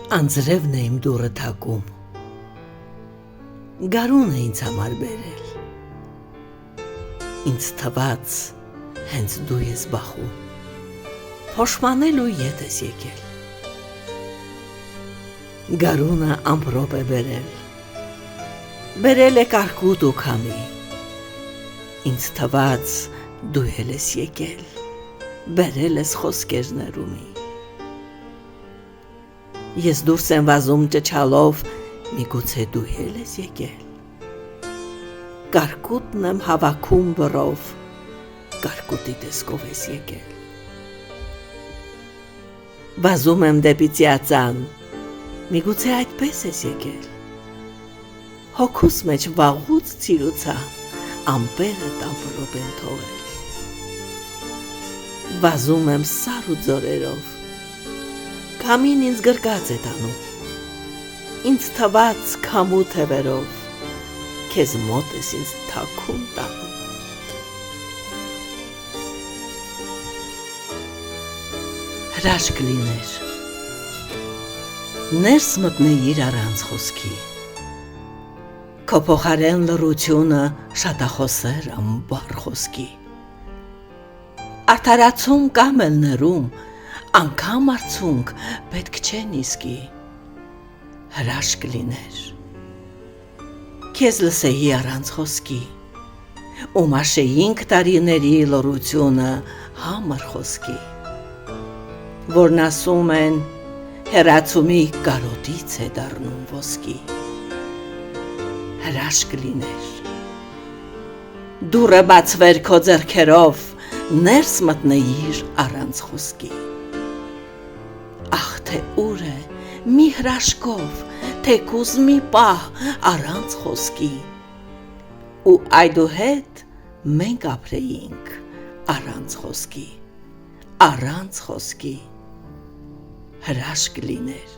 Անձրևն է իմ դուռը թակում, գարուն է ինձ համար բերել, ինձ թված հենց դու ես բախում, փոշմանելու ետ ես եկել, գարունը ամպրոպ է բերել է կարկուտ ու քամի, ինձ թված դու էլ ես եկել, բերել ես խոսքեր ներումի, ես դուրս եմ վազում ճչալով, միգուցե դու էլ ես եկել, կարկուտն եմ հավաքում բռով, կարկուտի տեսքով ես եկել, վազում եմ դեպի ծիածան, միգուցե այդպես ես եկել, հոգուս մեջ վաղուց ցիրուցա, ամպերը տամպրոպ են թողել, վազում եմ սար ու ձորերով, քամին ինձ գրկած է տանում, ինձ թված քամու թևերով, քեզ մոտ ես ինձ թաքուն տանում, հրաշք լիներ, ներս մտնեիր առանց խոսքի, քո փոխարեն լռությունը շատախոսեր ամբար խոսքի, արդարացում կամ էլ ներում, անգամ արցունք պետք չեն իսկի, հրաշք լիներ, քեզ լսեի առանց խոսքի, ու մաշեինք տարիների լռությունը համր խոսքի, որն ասում են հեռացումի կարոտից է դառնում ոսկի, հրաշք լիներ, դուռը բացվեր քո ձեռքերով, ներս մտնեիր առանց խոսքի, ախ թե ուր է մի հրաշքով, թեկուզ մի պահ առանց խոսքի, ու այդուհետ մենք ապրեինք առանց խոսքի, հրաշք լիներ,